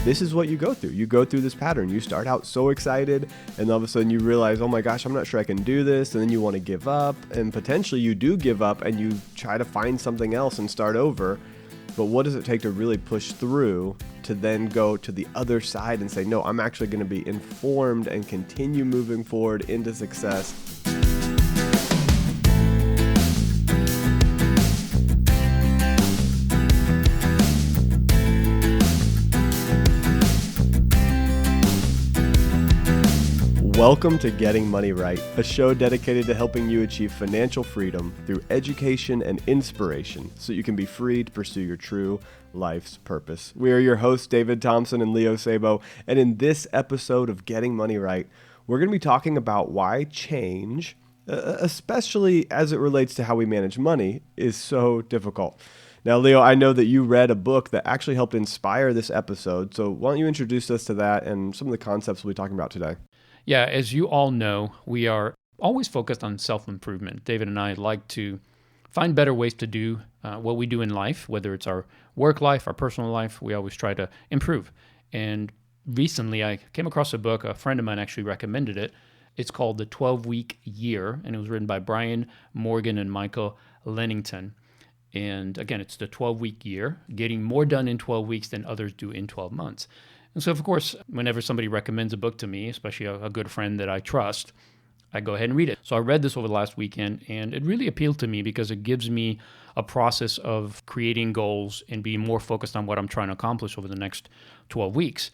this is what you go through. You go through this pattern. You start out so excited, and all of a sudden you realize, oh my gosh, I'm not sure I can do this. And then you want to give up, and potentially you do give up and you try to find something else and start over. But what does it take to really push through to then go to the other side and say, no, I'm actually going to be informed and continue moving forward into success? Welcome to Getting Money Right, a show dedicated to helping you achieve financial freedom through education and inspiration so you can be free to pursue your true life's purpose. We are your hosts, David Thompson and Leo Sabo, and in this episode of Getting Money Right, we're going to be talking about why change, especially as it relates to how we manage money, is so difficult. Now, Leo, I know that you read a book that actually helped inspire this episode, so why don't you introduce us to that and some of the concepts we'll be talking about today? Yeah, as you all know, we are always focused on self-improvement. David and I like to find better ways to do what we do in life, whether it's our work life, our personal life. We always try to improve. And recently, I came across a book. A friend of mine actually recommended it. It's called The 12-Week Year, and it was written by Brian Morgan and Michael Lennington. And again, it's the 12-week year, getting more done in 12 weeks than others do in 12 months. And so, of course, whenever somebody recommends a book to me, especially a good friend that I trust, I go ahead and read it. So I read this over the last weekend, and it really appealed to me because it gives me a process of creating goals and being more focused on what I'm trying to accomplish over the next 12 weeks.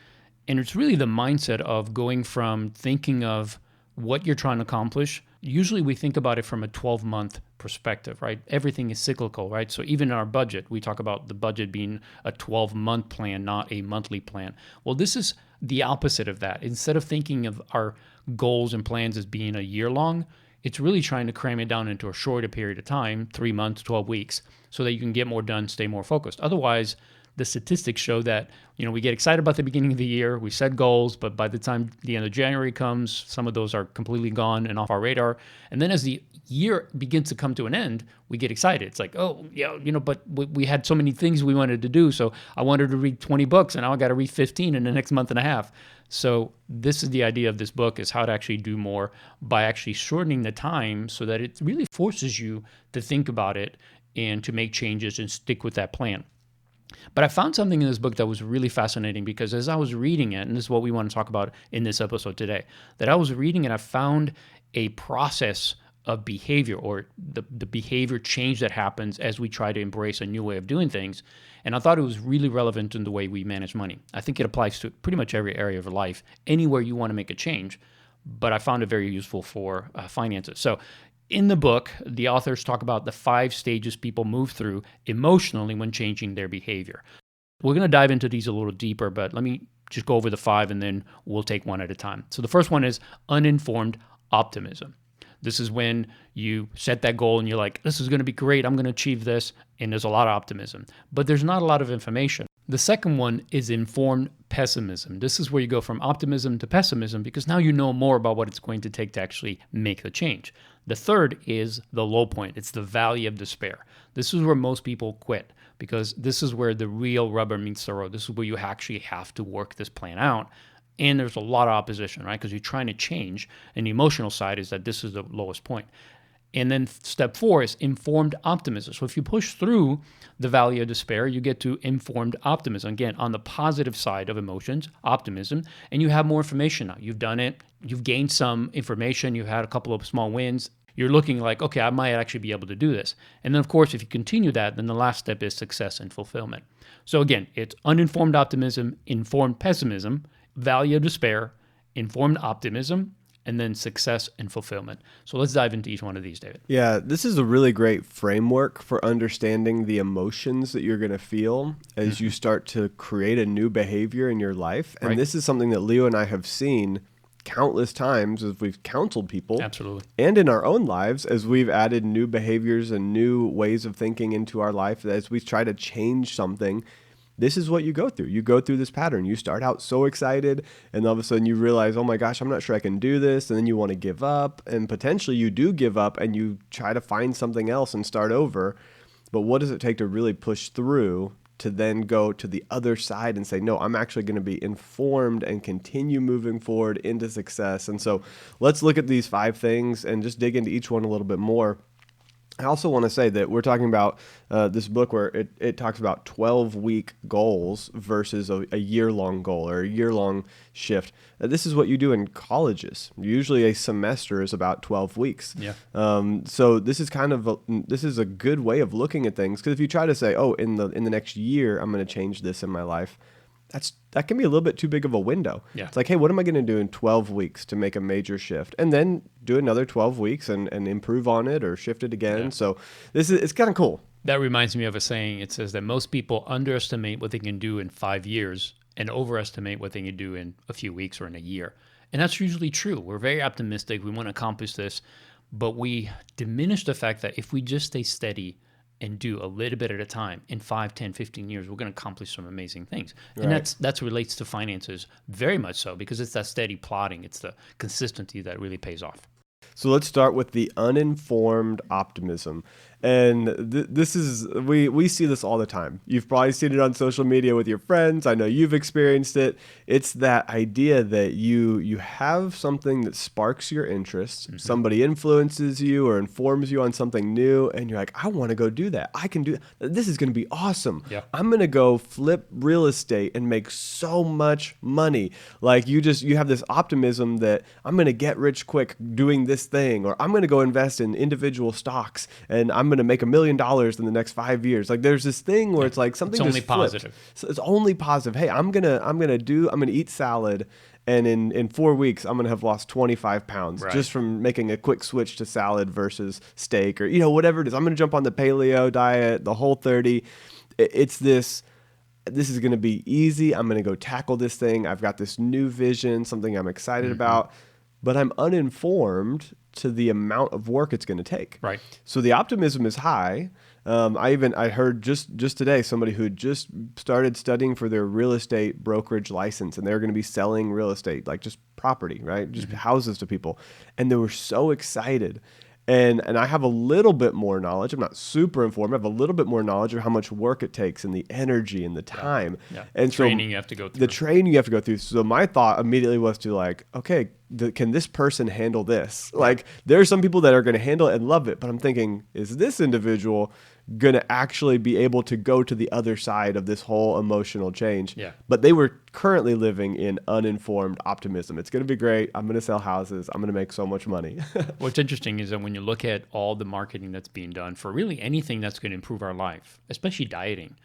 And it's really the mindset of going from thinking of what you're trying to accomplish. Usually we think about it from a 12-month perspective, right? Everything is cyclical, right? So even in our budget, we talk about the budget being a 12-month plan, not a monthly plan. Well, this is the opposite of that. Instead of thinking of our goals and plans as being a year long, it's really trying to cram it down into a shorter period of time, 3 months, 12 weeks, so that you can get more done, stay more focused. Otherwise, the statistics show that, we get excited about the beginning of the year, we set goals, but by the time the end of January comes, some of those are completely gone and off our radar. And then as the year begins to come to an end, we get excited. It's like, oh, yeah, but we had so many things we wanted to do. So I wanted to read 20 books, and now I got to read 15 in the next month and a half. So this is the idea of this book, is how to actually do more by actually shortening the time so that it really forces you to think about it and to make changes and stick with that plan. But I found something in this book that was really fascinating, because as I was reading it, and this is what we want to talk about in this episode today, that I was reading and I found a process of behavior, or the behavior change that happens as we try to embrace a new way of doing things. And I thought it was really relevant in the way we manage money. I think it applies to pretty much every area of life, anywhere you want to make a change. But I found it very useful for finances. So in the book, the authors talk about the 5 stages people move through emotionally when changing their behavior. We're going to dive into these a little deeper, but let me just go over the 5 and then we'll take one at a time. So the first one is uninformed optimism. This is when you set that goal and you're like, this is going to be great, I'm going to achieve this, and there's a lot of optimism. But there's not a lot of information. The second one is informed pessimism. This is where you go from optimism to pessimism, because now you know more about what it's going to take to actually make the change. The third is the low point. It's the valley of despair. This is where most people quit, because this is where the real rubber meets the road. This is where you actually have to work this plan out. And there's a lot of opposition, right? Because you're trying to change. And the emotional side is that this is the lowest point. And then step 4 is informed optimism. So if you push through the valley of despair, you get to informed optimism. Again, on the positive side of emotions, optimism, and you have more information now. You've done it. You've gained some information. You've had a couple of small wins. You're looking like, okay, I might actually be able to do this. And then, of course, if you continue that, then the last step is success and fulfillment. So again, it's uninformed optimism, informed pessimism, valley of despair, informed optimism, and then success and fulfillment. So let's dive into each one of these, David. Yeah, this is a really great framework for understanding the emotions that you're going to feel as you start to create a new behavior in your life. And This is something that Leo and I have seen countless times as we've counseled people. Absolutely. And in our own lives as we've added new behaviors and new ways of thinking into our life as we try to change something. This is what you go through. You go through this pattern. You start out so excited, and all of a sudden you realize, oh my gosh, I'm not sure I can do this. And then you want to give up, and potentially you do give up and you try to find something else and start over. But what does it take to really push through to then go to the other side and say, no, I'm actually going to be informed and continue moving forward into success. And so let's look at these 5 things and just dig into each one a little bit more. I also want to say that we're talking about this book where it talks about 12-week goals versus a year-long goal or a year-long shift. This is what you do in colleges. Usually a semester is about 12 weeks. Yeah. So this is this is a good way of looking at things, because if you try to say, oh, in the next year, I'm going to change this in my life, that can be a little bit too big of a window. Yeah. It's like, hey, what am I going to do in 12 weeks to make a major shift? And then do another 12 weeks and improve on it or shift it again. Yeah. So it's kind of cool. That reminds me of a saying. It says that most people underestimate what they can do in 5 years and overestimate what they can do in a few weeks or in a year. And that's usually true. We're very optimistic. We want to accomplish this, but we diminish the fact that if we just stay steady and do a little bit at a time, in 5, 10, 15 years, we're going to accomplish some amazing things. And that's relates to finances very much so, because it's that steady plodding. It's the consistency that really pays off. So let's start with the uninformed optimism. And this is, we see this all the time. You've probably seen it on social media with your friends. I know you've experienced it. It's that idea that you have something that sparks your interest. Mm-hmm. Somebody influences you or informs you on something new, and you're like, I want to go do that. I can do that. This is going to be awesome. Yeah. I'm going to go flip real estate and make so much money. Like you have this optimism that I'm going to get rich quick doing this thing, or I'm going to go invest in individual stocks and I'm going to make $1 million in the next 5 years. Like there's this thing where it's like something it's only just flipped. positive. So it's only positive. Hey, I'm gonna eat salad, and in 4 weeks I'm gonna have lost 25 pounds just from making a quick switch to salad versus steak, or whatever it is. I'm gonna jump on the paleo diet, the Whole30. It's this. This is going to be easy. I'm going to go tackle this thing. I've got this new vision, something I'm excited about, but I'm uninformed to the amount of work it's going to take. Right. So the optimism is high. I heard just today somebody who just started studying for their real estate brokerage license, and they're going to be selling real estate, like just property, right? Just houses to people. And they were so excited. And I have a little bit more knowledge. I'm not super informed. I have a little bit more knowledge of how much work it takes and the energy and the time. Yeah. And training you have to go through. The training you have to go through. So my thought immediately was to like, okay, can this person handle this? Like there are some people that are going to handle it and love it, but I'm thinking, is this individual going to actually be able to go to the other side of this whole emotional change? Yeah. But they were currently living in uninformed optimism. It's going to be great. I'm going to sell houses. I'm going to make so much money. What's interesting is that when you look at all the marketing that's being done for really anything that's going to improve our life, especially dieting,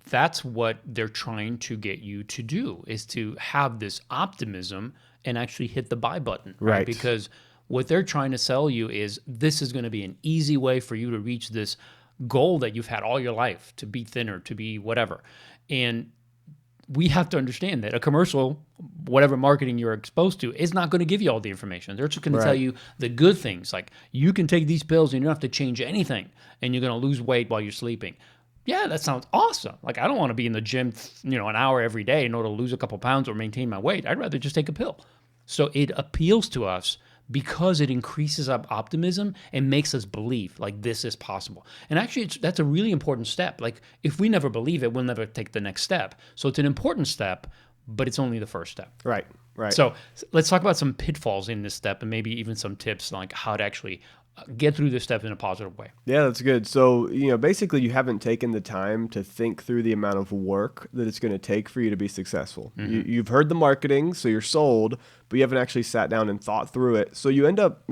that's what they're trying to get you to do, is to have this optimism and actually hit the buy button. Right. Because what they're trying to sell you is this is going to be an easy way for you to reach this goal that you've had all your life, to be thinner, to be whatever. And we have to understand that a commercial, whatever marketing you're exposed to, is not going to give you all the information. They're just going to tell you the good things. Like you can take these pills and you don't have to change anything, and you're going to lose weight while you're sleeping. Yeah, that sounds awesome. Like I don't want to be in the gym, an hour every day in order to lose a couple pounds or maintain my weight. I'd rather just take a pill. So it appeals to us because it increases our optimism and makes us believe like this is possible. And actually, that's a really important step. Like if we never believe it, we'll never take the next step. So it's an important step, but it's only the first step. Right. So let's talk about some pitfalls in this step and maybe even some tips like how to actually get through this step in a positive way. Yeah, that's good. So, basically you haven't taken the time to think through the amount of work that it's going to take for you to be successful. You've heard the marketing, so you're sold, but you haven't actually sat down and thought through it. So you end up,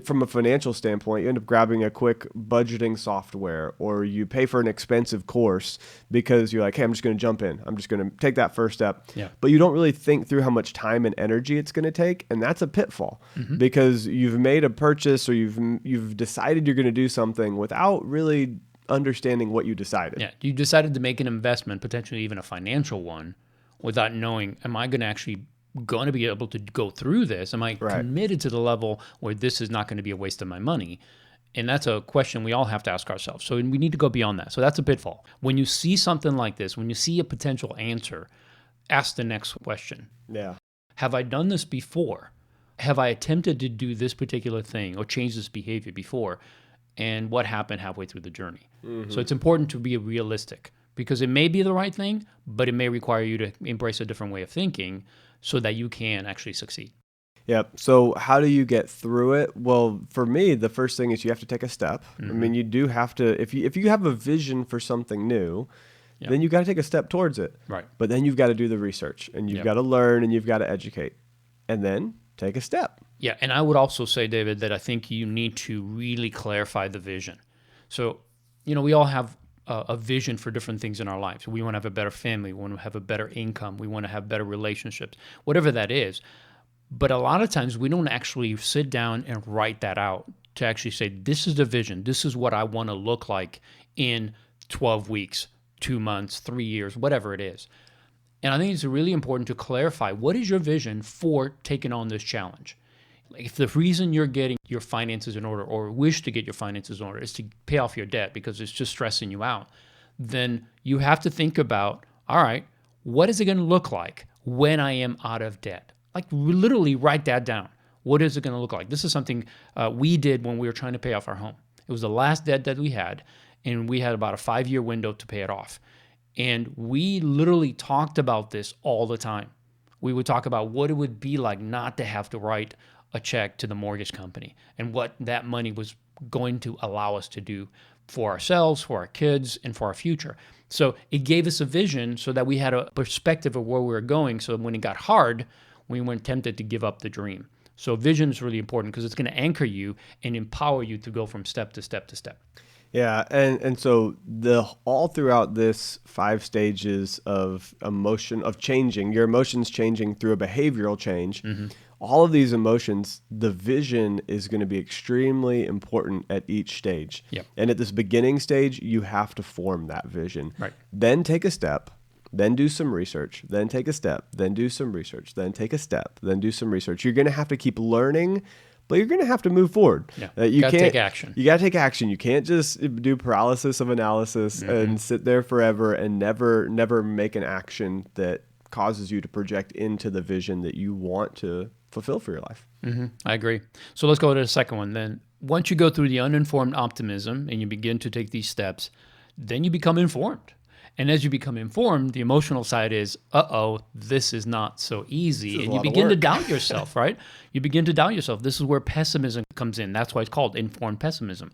from a financial standpoint, you end up grabbing a quick budgeting software, or you pay for an expensive course because you're like, hey, I'm just going to jump in. I'm just going to take that first step. Yeah. But you don't really think through how much time and energy it's going to take. And that's a pitfall because you've made a purchase, or you've decided you're going to do something without really understanding what you decided. Yeah. You decided to make an investment, potentially even a financial one, without knowing, am I going to be able to go through this? Am I committed to the level where this is not going to be a waste of my money? And that's a question we all have to ask ourselves. So we need to go beyond that. So that's a pitfall. When you see something like this, when you see a potential answer, ask the next question. Yeah. Have I done this before? Have I attempted to do this particular thing or change this behavior before? And what happened halfway through the journey? So it's important to be realistic. because it may be the right thing, but it may require you to embrace a different way of thinking so that you can actually succeed. Yep. So how do you get through it? Well, for me, the first thing is you have to take a step. I mean, you do have to, if you have a vision for something new, then you got to take a step towards it. Right. But then you've got to do the research, and you've got to learn, and you've got to educate, and then take a step. Yeah. And I would also say, David, that I think you need to really clarify the vision. So, we all have a vision for different things in our lives. We want to have a better family. We want to have a better income. We want to have better relationships, whatever that is. But a lot of times we don't actually sit down and write that out to actually say, this is the vision. This is what I want to look like in 12 weeks, 2 months, 3 years, whatever it is. And I think it's really important to clarify, what is your vision for taking on this challenge? Like, if the reason you're getting your finances in order or wish to get your finances in order is to pay off your debt because it's just stressing you out, then you have to think about, all right, what is it going to look like when I am out of debt? Like, literally write that down. What is it going to look like? This is something we did when we were trying to pay off our home. It was the last debt that we had, and we had about a 5-year window to pay it off. And we literally talked about this all the time. We would talk about what it would be like not to have to write a check to the mortgage company and what that money was going to allow us to do for ourselves, for our kids, and for our future. So it gave us a vision so that we had a perspective of where we were going, so when it got hard, we weren't tempted to give up the dream. So vision is really important because it's going to anchor you and empower you to go from step to step to step. Yeah, and so all throughout this 5 stages of emotion, of changing, your emotions changing through a behavioral change, all of these emotions, the vision is going to be extremely important at each stage. Yep. And at this beginning stage, you have to form that vision. Right. Then take a step, then do some research, then take a step, then do some research, then take a step, then do some research. You're going to have to keep learning, but you're going to have to move forward. Yeah. You got to can't take action. You got to take action. You can't just do paralysis of analysis and sit there forever and never make an action that causes you to project into the vision that you want to fulfill for your life. I agree. So let's go to the second one then. Once you go through the uninformed optimism and you begin to take these steps, then you become informed. And as you become informed, the emotional side is, this is not so easy. And you begin to doubt yourself, right? You begin to doubt yourself. This is where pessimism comes in. That's why it's called informed pessimism.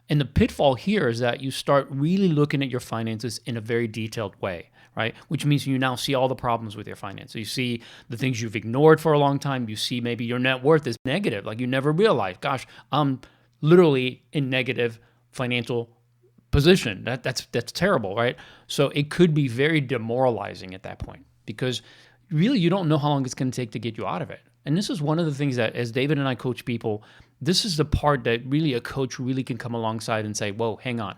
And the pitfall here is that you start really looking at your finances in a very detailed way, right? Which means you now see all the problems with your finances. You see the things you've ignored for a long time. You see maybe your net worth is negative. Like, you never realized, gosh, I'm literally in negative financial position. That's terrible, right? So it could be very demoralizing at that point because really you don't know how long it's going to take to get you out of it. And this is one of the things that, as David and I coach people, this is the part that really a coach really can come alongside and say, whoa, hang on.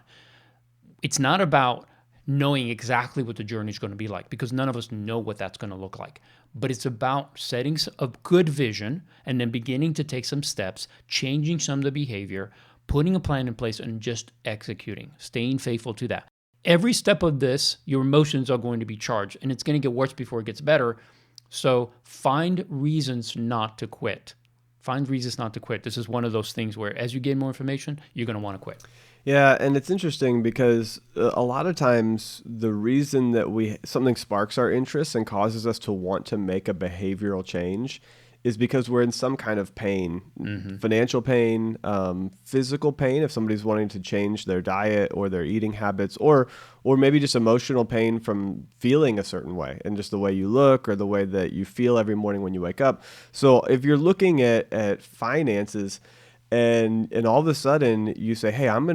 It's not about knowing exactly what the journey is going to be like, because none of us know what that's going to look like. But it's about setting a good vision and then beginning to take some steps, changing some of the behavior, putting a plan in place, and just executing, staying faithful to that. Every step of this, your emotions are going to be charged, and it's going to get worse before it gets better. So find reasons not to quit. Find reasons not to quit. This is one of those things where as you gain more information, you're going to want to quit. Yeah, and it's interesting because a lot of times the reason that something sparks our interest and causes us to want to make a behavioral change is because we're in some kind of pain, financial pain, physical pain if somebody's wanting to change their diet or their eating habits, or maybe just emotional pain from feeling a certain way and just the way you look or the way that you feel every morning when you wake up. So if you're looking at finances and all of a sudden you say, hey, I'm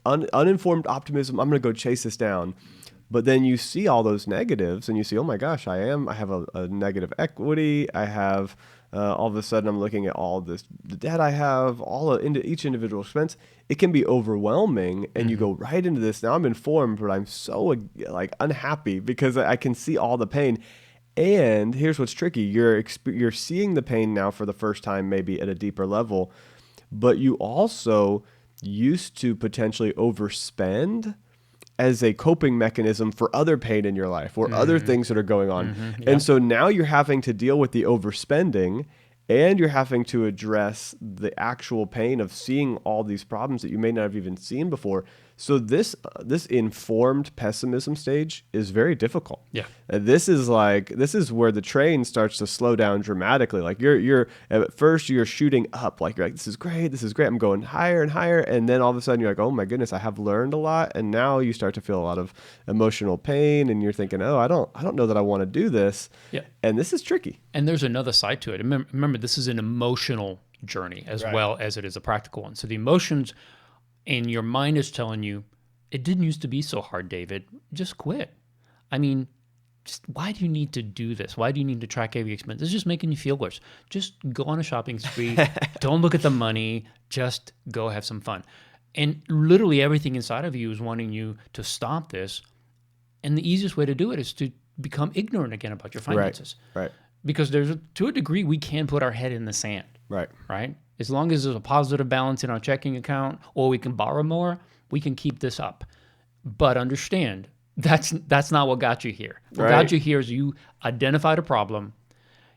uninformed optimism, I'm going to go chase this down. But then you see all those negatives and you see, oh my gosh, I have a negative equity. I have, all of a sudden I'm looking at all the debt I have, into each individual expense. It can be overwhelming and you go right into this. Now I'm informed, but I'm so unhappy because I can see all the pain. And here's what's tricky. You're seeing the pain now for the first time, maybe at a deeper level, but you also used to potentially overspend as a coping mechanism for other pain in your life or other things that are going on. Yeah. And so now you're having to deal with the overspending and you're having to address the actual pain of seeing all these problems that you may not have even seen before. So this informed pessimism stage is very difficult. Yeah. This is where the train starts to slow down dramatically. Like you're at first you're shooting up, like you're like, this is great, I'm going higher and higher, and then all of a sudden you're like, oh my goodness, I have learned a lot, and now you start to feel a lot of emotional pain, and you're thinking, oh, I don't know that I want to do this. Yeah. And this is tricky. And there's another side to it. Remember, this is an emotional journey as well as it is a practical one. So the emotions, and your mind is telling you, it didn't used to be so hard, David. Just quit. I mean, why do you need to do this? Why do you need to track every expense? It's just making you feel worse. Just go on a shopping spree. Don't look at the money. Just go have some fun. And literally everything inside of you is wanting you to stop this. And the easiest way to do it is to become ignorant again about your finances. Right. Because to a degree, we can put our head in the sand. Right. As long as there's a positive balance in our checking account, or we can borrow more, we can keep this up. But understand, that's not what got you here. What got you here is you identified a problem,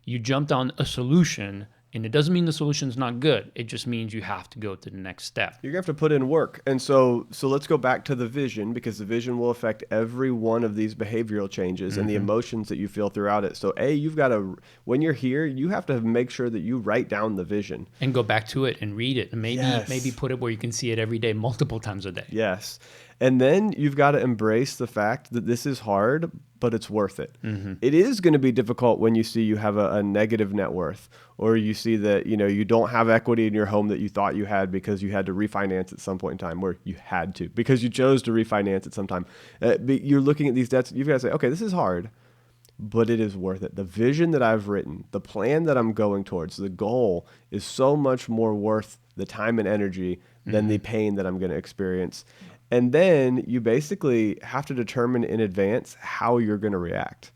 you jumped on a solution, and it doesn't mean the solution's not good. It just means you have to go to the next step. You're gonna have to put in work. And so let's go back to the vision, because the vision will affect every one of these behavioral changes and the emotions that you feel throughout it. So you've got to, when you're here, you have to make sure that you write down the vision. And go back to it and read it. And maybe put it where you can see it every day, multiple times a day. Yes. And then you've got to embrace the fact that this is hard, but it's worth it. It is going to be difficult when you see you have a negative net worth, or you see that, you don't have equity in your home that you thought you had because you had to refinance at some point in time, where you had to, because you chose to refinance at some time. But you're looking at these debts, you've got to say, okay, this is hard, but it is worth it. The vision that I've written, the plan that I'm going towards, the goal is so much more worth the time and energy than the pain that I'm going to experience. And then you basically have to determine in advance how you're going to react.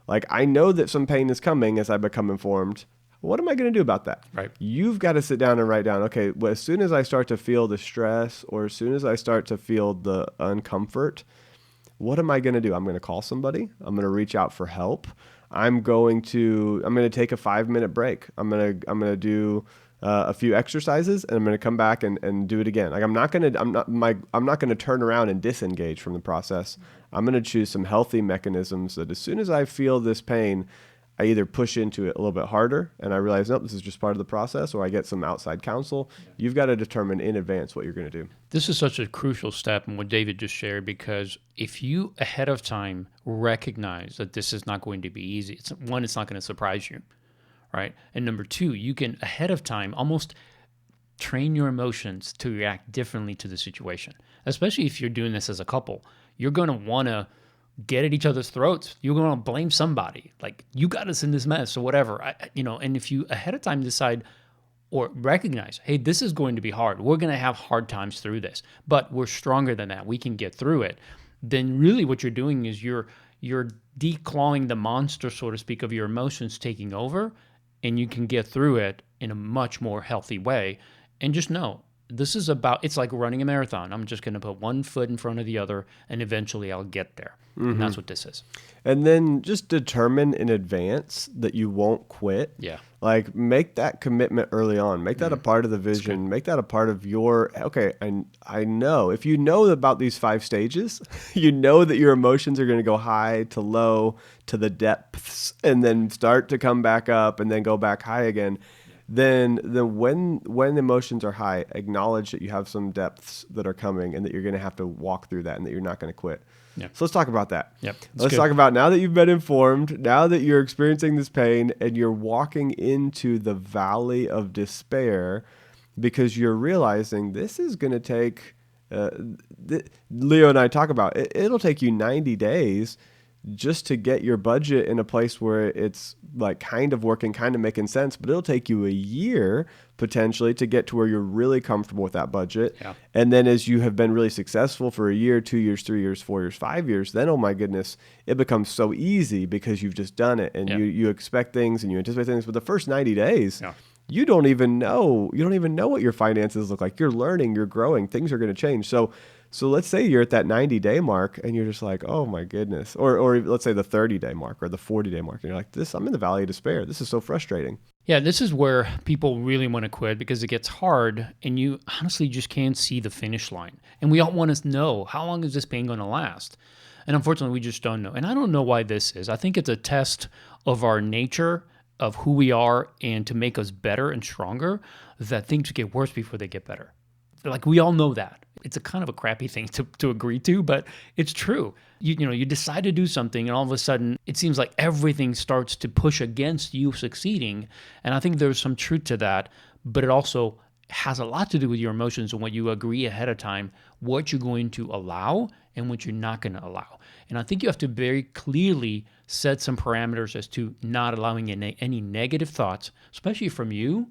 Like, I know that some pain is coming as I become informed. What am I going to do about that? Right. You've got to sit down and write down, okay, well, as soon as I start to feel the stress, or as soon as I start to feel the uncomfort, what am I going to do? I'm going to call somebody. I'm going to reach out for help. I'm going to take a 5-minute break. I'm going to do a few exercises, and I'm going to come back and do it again. Like, I'm not going to turn around and disengage from the process. I'm going to choose some healthy mechanisms that as soon as I feel this pain, I either push into it a little bit harder and I realize, nope, this is just part of the process, or I get some outside counsel. You've got to determine in advance what you're going to do. This is such a crucial step in what David just shared, because if you ahead of time recognize that this is not going to be easy, it's not going to surprise you. Right. And number two, you can ahead of time almost train your emotions to react differently to the situation, especially if you're doing this as a couple. You're going to want to get at each other's throats. You're going to blame somebody, like, you got us in this mess or whatever. And if you ahead of time decide or recognize, hey, this is going to be hard. We're going to have hard times through this, but we're stronger than that. We can get through it. Then really what you're doing is you're declawing the monster, so to speak, of your emotions taking over. And you can get through it in a much more healthy way. And just know, it's like running a marathon. I'm just going to put one foot in front of the other, and eventually I'll get there. And that's what this is. And then just determine in advance that you won't quit. Yeah. Like, make that commitment early on. Make that a part of the vision. Make that a part of I know. If you know about these 5 stages, you know that your emotions are going to go high to low to the depths, and then start to come back up and then go back high again. Then when emotions are high, acknowledge that you have some depths that are coming, and that you're going to have to walk through that, and that you're not going to quit. Yeah. So let's talk about that. Yep. Let's talk about, now that you've been informed, now that you're experiencing this pain and you're walking into the valley of despair, because you're realizing this is going to take, Leo and I talk about, it'll take you 90 days just to get your budget in a place where it's like kind of working, kind of making sense, but it'll take you a year potentially to get to where you're really comfortable with that budget. Yeah. And then as you have been really successful for a year, 2 years, 3 years, 4 years, 5 years, then, oh my goodness, it becomes so easy because you've just done it, and you expect things and you anticipate things. But the first 90 days, you don't even know what your finances look like. You're learning, you're growing, things are going to change. So let's say you're at that 90-day mark and you're just like, oh my goodness. Or let's say the 30-day mark or the 40-day mark. And you're like, I'm in the valley of despair. This is so frustrating. Yeah, this is where people really want to quit because it gets hard and you honestly just can't see the finish line. And we all want to know, how long is this pain going to last? And unfortunately, we just don't know. And I don't know why this is. I think it's a test of our nature, of who we are, and to make us better and stronger, that things get worse before they get better. Like, we all know that. It's a kind of a crappy thing to agree to, but it's true. You decide to do something, and all of a sudden, it seems like everything starts to push against you succeeding. And I think there's some truth to that, but it also has a lot to do with your emotions and what you agree ahead of time, what you're going to allow and what you're not going to allow. And I think you have to very clearly set some parameters as to not allowing any negative thoughts, especially from you,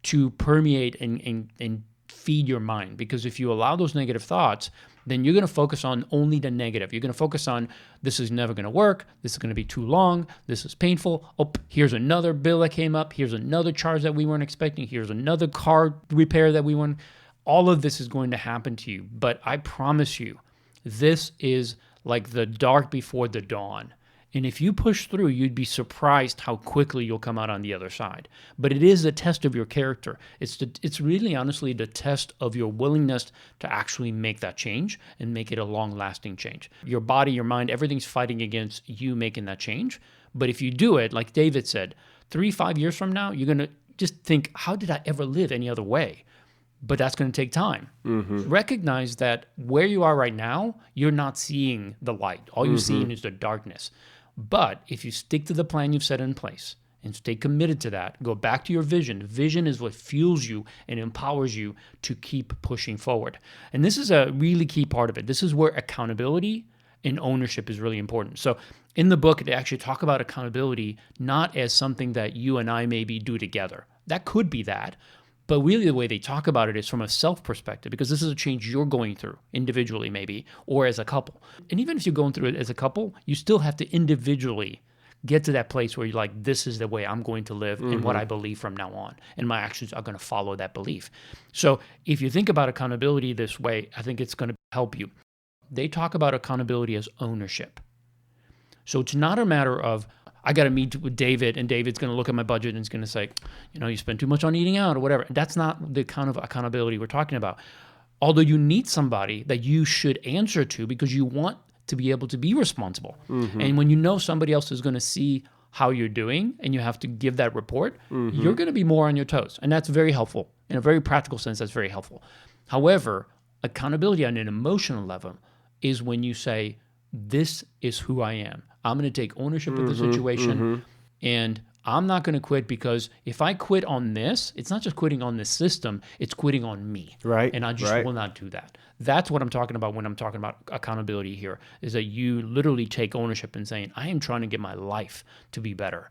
to permeate and feed your mind. Because if you allow those negative thoughts, then you're going to focus on only the negative. You're going to focus on, this is never going to work. This is going to be too long. This is painful. Oh, here's another bill that came up. Here's another charge that we weren't expecting. Here's another car repair that we weren't. All of this is going to happen to you. But I promise you, this is like the dark before the dawn. And if you push through, you'd be surprised how quickly you'll come out on the other side. But it is a test of your character. It's really honestly the test of your willingness to actually make that change and make it a long-lasting change. Your body, your mind, everything's fighting against you making that change. But if you do it, like David said, 3-5 years from now, you're going to just think, how did I ever live any other way? But that's going to take time. Recognize that where you are right now, you're not seeing the light. All you're seeing is the darkness. But if you stick to the plan you've set in place and stay committed to that, go back to your vision. Vision is what fuels you and empowers you to keep pushing forward. And this is a really key part of it. This is where accountability and ownership is really important. So in the book, they actually talk about accountability not as something that you and I maybe do together. That could be that. But really the way they talk about it is from a self perspective, because this is a change you're going through individually maybe, or as a couple. And even if you're going through it as a couple, you still have to individually get to that place where you're like, this is the way I'm going to live and what I believe from now on. And my actions are going to follow that belief. So if you think about accountability this way, I think it's going to help you. They talk about accountability as ownership. So it's not a matter of, I got to meet with David and David's going to look at my budget and he's going to say, you spend too much on eating out or whatever. That's not the kind of accountability we're talking about. Although you need somebody that you should answer to because you want to be able to be responsible. And when you know somebody else is going to see how you're doing and you have to give that report, you're going to be more on your toes. And that's very helpful. In a very practical sense, that's very helpful. However, accountability on an emotional level is when you say, this is who I am. I'm going to take ownership of the situation, and I'm not going to quit, because if I quit on this, it's not just quitting on this system, it's quitting on me. Right. And I just will not do that. That's what I'm talking about when I'm talking about accountability here, is that you literally take ownership and saying, I am trying to get my life to be better.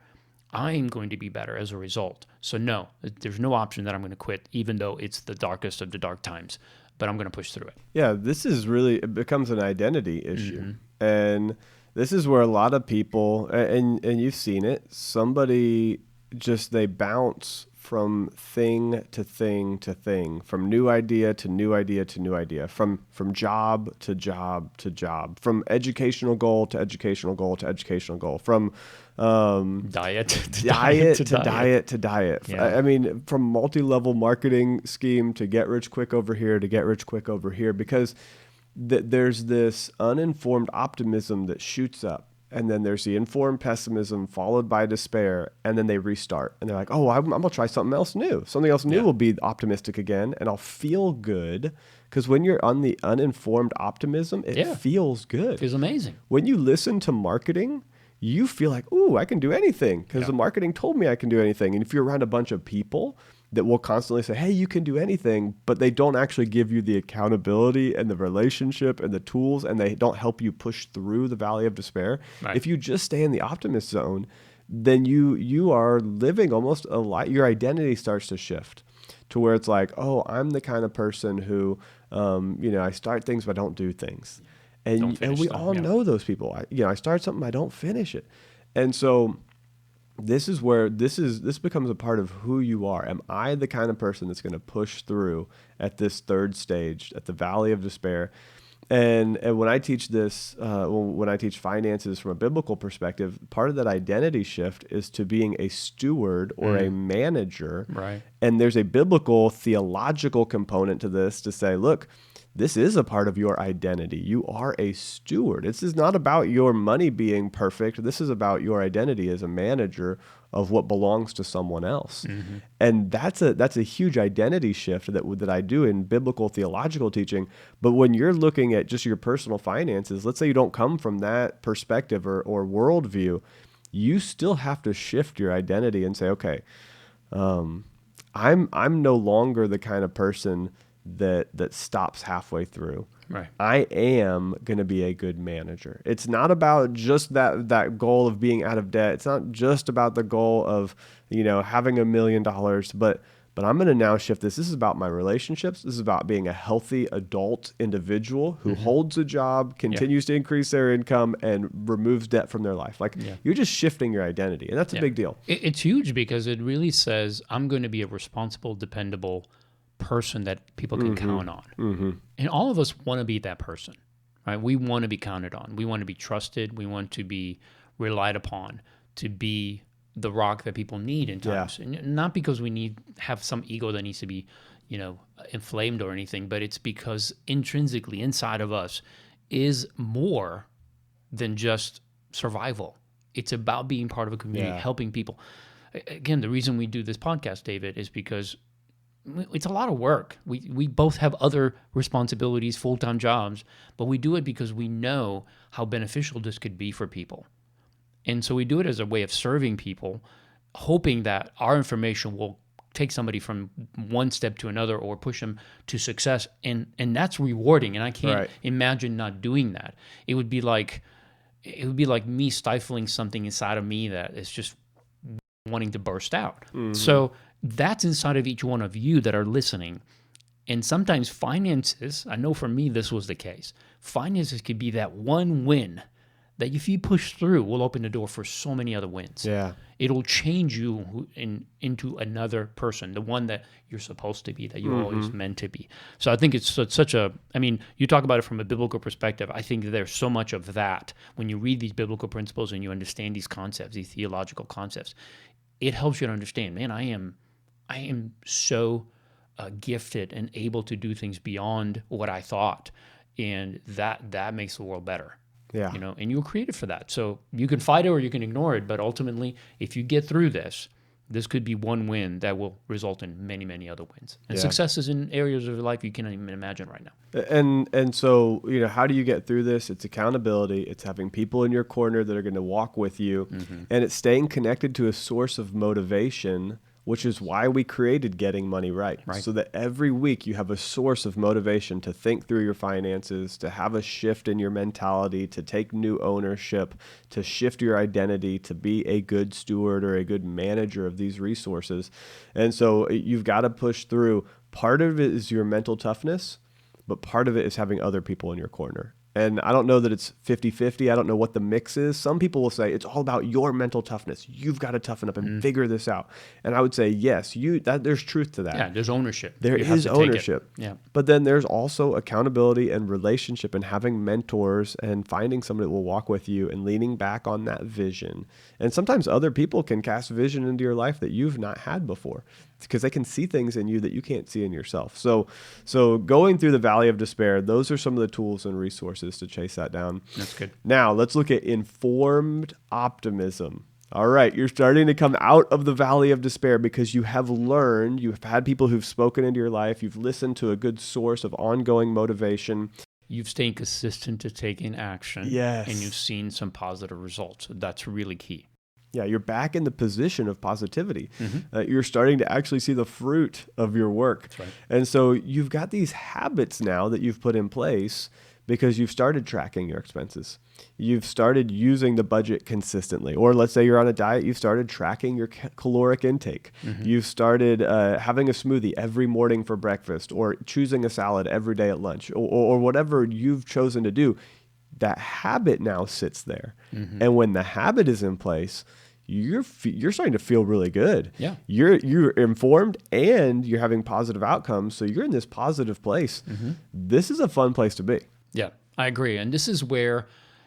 I am going to be better as a result. So no, there's no option that I'm going to quit, even though it's the darkest of the dark times, but I'm going to push through it. Yeah, this is really, it becomes an identity issue. And this is where a lot of people, and you've seen it, somebody just, they bounce from thing to thing to thing, from new idea to new idea to new idea, from job to job to job, from educational goal to educational goal to educational goal, from diet to diet. Yeah. I mean, from multi-level marketing scheme to get rich quick over here to get rich quick over here, because there's this uninformed optimism that shoots up, and then there's the informed pessimism followed by despair, and then they restart and they're like, oh, I'm gonna try something else new. Something else new will be optimistic again, and I'll feel good. Because when you're on the uninformed optimism, it feels good. It feels amazing. When you listen to marketing, you feel like, ooh, I can do anything because the marketing told me I can do anything. And if you're around a bunch of people that will constantly say, hey, you can do anything, but they don't actually give you the accountability and the relationship and the tools, and they don't help you push through the valley of despair. Right. If you just stay in the optimist zone, then you are living almost a life. Your identity starts to shift to where it's like, oh, I'm the kind of person who, I start things, but I don't do things. And we all know those people. I start something, I don't finish it. And so this is where this becomes a part of who you are. Am I the kind of person that's going to push through at this third stage, at the valley of despair? And when I teach this, when I teach finances from a biblical perspective, part of that identity shift is to being a steward or a manager. Right. And there's a biblical theological component to this to say, look, this is a part of your identity. You are a steward. This is not about your money being perfect. This is about your identity as a manager of what belongs to someone else. And that's a huge identity shift that I do in biblical theological teaching. But when you're looking at just your personal finances, let's say you don't come from that perspective or worldview, you still have to shift your identity and say, okay, I'm no longer the kind of person that stops halfway through. Right. I am going to be a good manager. It's not about just that goal of being out of debt. It's not just about the goal of, having $1 million, but I'm going to now shift this. This is about my relationships. This is about being a healthy adult individual who holds a job, continues to increase their income, and removes debt from their life. You're just shifting your identity, and that's a big deal. It's huge because it really says, I'm going to be a responsible, dependable person that people can count on. And all of us want to be that person, right? We want to be counted on. We want to be trusted. We want to be relied upon to be the rock that people need in times. And not because we have some ego that needs to be, inflamed or anything, but it's because intrinsically inside of us is more than just survival. It's about being part of a community, helping people. Again, the reason we do this podcast, David, is because it's a lot of work. We both have other responsibilities, full-time jobs, but we do it because we know how beneficial this could be for people. And so we do it as a way of serving people, hoping that our information will take somebody from one step to another or push them to success. And that's rewarding. And I can't imagine not doing that. It would be like me stifling something inside of me that is just wanting to burst out. So that's inside of each one of you that are listening. And sometimes finances, I know for me this was the case, finances could be that one win that if you push through will open the door for so many other wins. Yeah. It'll change you into another person, the one that you're supposed to be, that you're always meant to be. So I think it's such a, you talk about it from a biblical perspective. I think there's so much of that when you read these biblical principles and you understand these concepts, these theological concepts. It helps you to understand, man, I am so gifted and able to do things beyond what I thought, and that makes the world better. Yeah, and you were created for that. So you can fight it or you can ignore it, but ultimately, if you get through this could be one win that will result in many, many other wins and successes in areas of your life you can't even imagine right now. And so how do you get through this? It's accountability. It's having people in your corner that are going to walk with you, and it's staying connected to a source of motivation, which is why we created Getting Money Right. So that every week you have a source of motivation to think through your finances, to have a shift in your mentality, to take new ownership, to shift your identity, to be a good steward or a good manager of these resources. And so you've got to push through. Part of it is your mental toughness, but part of it is having other people in your corner. And I don't know that it's 50-50. I don't know what the mix is. Some people will say it's all about your mental toughness. You've got to toughen up and figure this out. And I would say, yes, there's truth to that. Yeah, there's ownership. There is ownership. Yeah. But then there's also accountability and relationship and having mentors and finding somebody that will walk with you and leaning back on that vision. And sometimes other people can cast vision into your life that you've not had before, because they can see things in you that you can't see in yourself. So going through the valley of despair, those are some of the tools and resources to chase that down. That's good. Now let's look at informed optimism. All right, you're starting to come out of the valley of despair because you have learned, you've had people who've spoken into your life, you've listened to a good source of ongoing motivation. You've stayed consistent to taking action. Yes. And you've seen some positive results. That's really key. Yeah, you're back in the position of positivity. You're starting to actually see the fruit of your work. That's right. And so you've got these habits now that you've put in place because you've started tracking your expenses. You've started using the budget consistently. Or let's say you're on a diet, you've started tracking your caloric intake. You've started having a smoothie every morning for breakfast, or choosing a salad every day at lunch, or whatever you've chosen to do. That habit now sits there. And when the habit is in place, you're starting to feel really good. Yeah. You're informed and you're having positive outcomes. So you're in this positive place. This is a fun place to be. Yeah, I agree. And this is where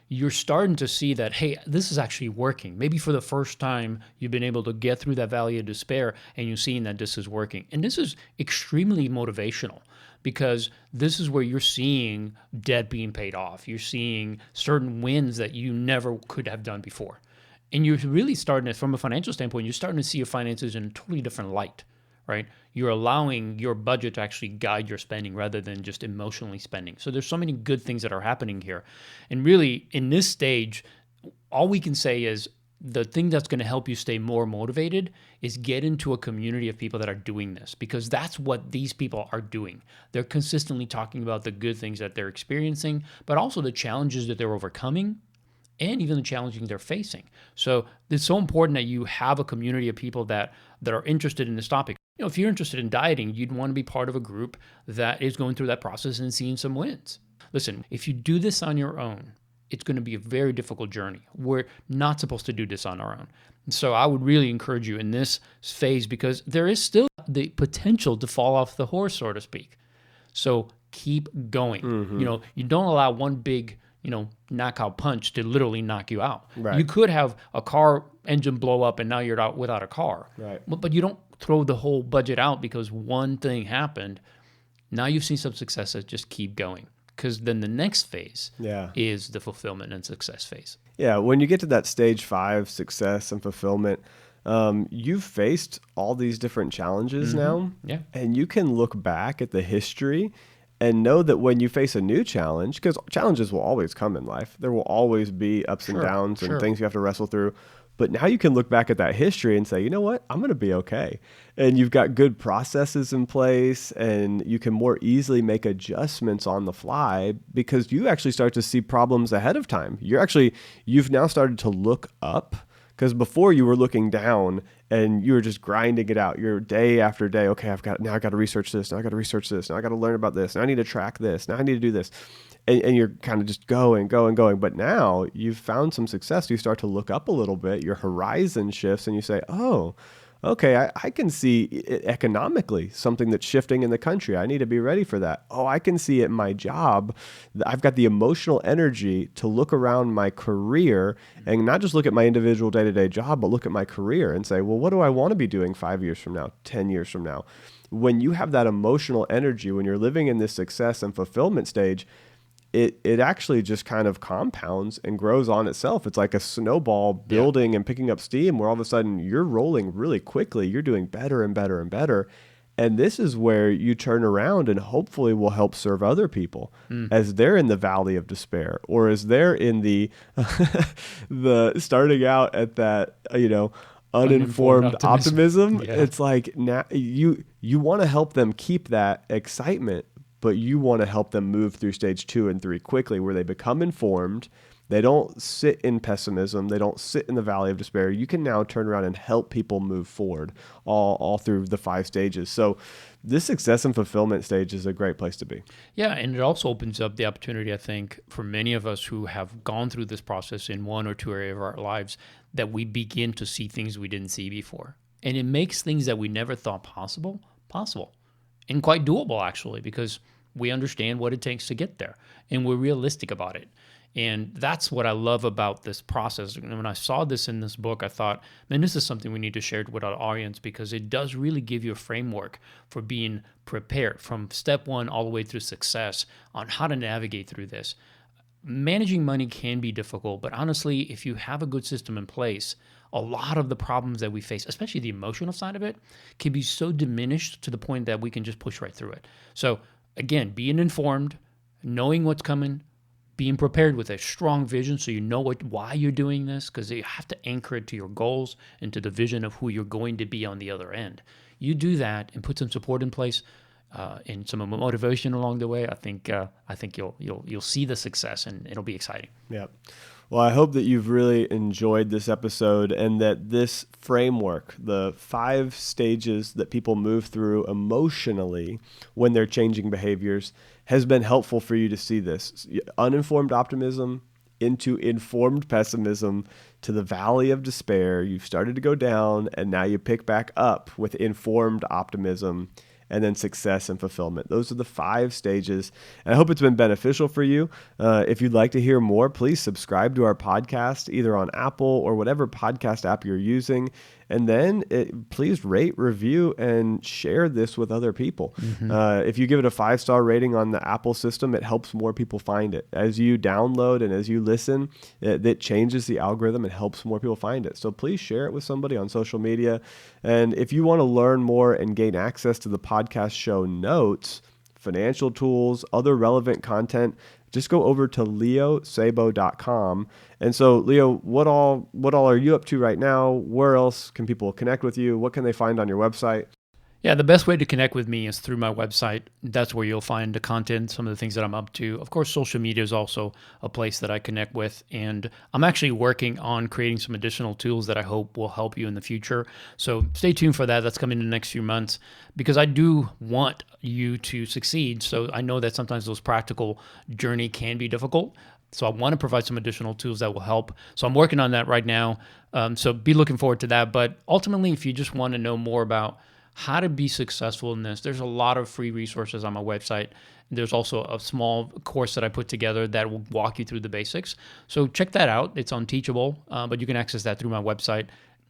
you're starting to see that, hey, this is actually working. Maybe for the first time, you've been able to get through that valley of despair and you're seeing that this is working. And this is extremely motivational because this is where you're seeing debt being paid off. You're seeing certain wins that you never could have done before. And you're really starting to, from a financial standpoint, you're starting to see your finances in a totally different light, right? You're allowing your budget to actually guide your spending rather than just emotionally spending. So there's so many good things that are happening here. And really, in this stage, all we can say is the thing that's going to help you stay more motivated is get into a community of people that are doing this, because that's what these people are doing. They're consistently talking about the good things that they're experiencing, but also the challenges that they're overcoming and even the challenges they're facing. So it's so important that you have a community of people that are interested in this topic. You know, if you're interested in dieting, you'd want to be part of a group that is going through that process and seeing some wins. Listen, if you do this on your own, it's going to be a very difficult journey. We're not supposed to do this on our own. So I would really encourage you in this phase, because there is still the potential to fall off the horse, so to speak. So keep going. You know, you don't allow one big, knockout punch to literally knock you out. Right. You could have a car engine blow up and now you're out without a car. Right. But you don't throw the whole budget out because one thing happened. Now you've seen some successes, just keep going. Because then the next phase is the fulfillment and success phase. Yeah, when you get to that stage 5, success and fulfillment, you've faced all these different challenges now. Yeah. And you can look back at the history and know that when you face a new challenge, because challenges will always come in life, there will always be ups and downs and things you have to wrestle through. But now you can look back at that history and say, you know what, I'm going to be okay. And you've got good processes in place and you can more easily make adjustments on the fly because you actually start to see problems ahead of time. You've now started to look up, because before you were looking down and you were just grinding it out. You're day after day. Okay, I got to research this. Now I got to research this. Now I got to learn about this. Now I need to track this. Now I need to do this. And you're kind of just going. But now you've found some success. You start to look up a little bit. Your horizon shifts and you say, oh, okay, I can see it economically, something that's shifting in the country. I need to be ready for that. Oh, I can see it in my job. I've got the emotional energy to look around my career and not just look at my individual day-to-day job, but look at my career and say, well, what do I want to be doing 5 years from now, 10 years from now? When you have that emotional energy, when you're living in this success and fulfillment stage, it actually just kind of compounds and grows on itself. It's like a snowball building and picking up steam, where all of a sudden you're rolling really quickly. You're doing better and better and better. And this is where you turn around and hopefully will help serve other people as they're in the valley of despair, or as they're in the starting out at that, uninformed optimism. Yeah. It's like now you want to help them keep that excitement, but you want to help them move through stage 2 and 3 quickly, where they become informed. They don't sit in pessimism. They don't sit in the valley of despair. You can now turn around and help people move forward all through the 5 stages. So this success and fulfillment stage is a great place to be. Yeah, and it also opens up the opportunity, I think, for many of us who have gone through this process in one or two areas of our lives, that we begin to see things we didn't see before. And it makes things that we never thought possible, and quite doable, actually, because we understand what it takes to get there and we're realistic about it. And that's what I love about this process. And when I saw this in this book, I thought, man, this is something we need to share with our audience, because it does really give you a framework for being prepared from step 1 all the way through success on how to navigate through this. Managing money can be difficult, but honestly, if you have a good system in place, a lot of the problems that we face, especially the emotional side of it, can be so diminished to the point that we can just push right through it. So again, being informed, knowing what's coming, being prepared with a strong vision so you know why you're doing this, because you have to anchor it to your goals and to the vision of who you're going to be on the other end. You do that and put some support in place and some motivation along the way. I think you'll see the success and it'll be exciting. Yeah. Well, I hope that you've really enjoyed this episode, and that this framework, the 5 stages that people move through emotionally when they're changing behaviors, has been helpful for you to see this. Uninformed optimism into informed pessimism to the valley of despair. You've started to go down, and now you pick back up with informed optimism. and then success and fulfillment. Those are the 5 stages. And I hope it's been beneficial for you. If you'd like to hear more, please subscribe to our podcast, either on Apple or whatever podcast app you're using. And then please rate, review, and share this with other people. If you give it a 5-star rating on the Apple system, it helps more people find it. As you download and as you listen, it changes the algorithm and helps more people find it. So please share it with somebody on social media. And if you want to learn more and gain access to the podcast show notes, financial tools, other relevant content, just go over to leosabo.com. And so, Leo, what all are you up to right now? Where else can people connect with you? What can they find on your website? Yeah, the best way to connect with me is through my website. That's where you'll find the content, some of the things that I'm up to. Of course, social media is also a place that I connect with. And I'm actually working on creating some additional tools that I hope will help you in the future. So stay tuned for that. That's coming in the next few months because I do want you to succeed. So I know that sometimes those practical journey can be difficult. So I want to provide some additional tools that will help. So I'm working on that right now. So be looking forward to that. But ultimately, if you just want to know more about how to be successful in this, there's a lot of free resources on my website. There's also a small course that I put together that will walk you through the basics. So check that out. It's on Teachable, but you can access that through my website.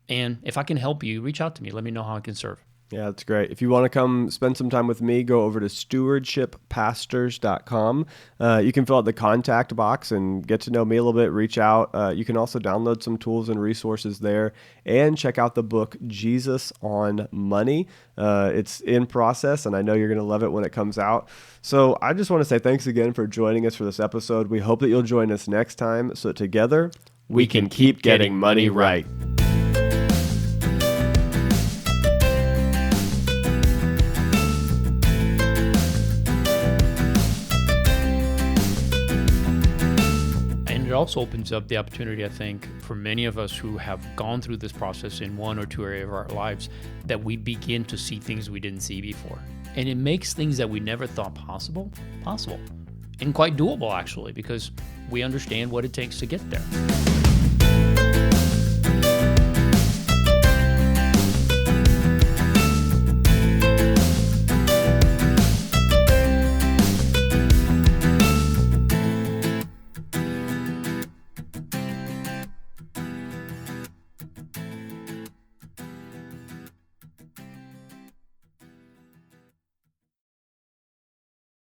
And if I can help you, reach out to me. Let me know how I can serve. Yeah, that's great. If you want to come spend some time with me, go over to stewardshippastors.com. You can fill out the contact box and get to know me a little bit, reach out. You can also download some tools and resources there and check out the book, Jesus on Money. It's in process, and I know you're going to love it when it comes out. So I just want to say thanks again for joining us for this episode. We hope that you'll join us next time so together we can keep getting money right. It also opens up the opportunity, I think, for many of us who have gone through this process in one or two areas of our lives, that we begin to see things we didn't see before. And it makes things that we never thought possible, and quite doable, actually, because we understand what it takes to get there.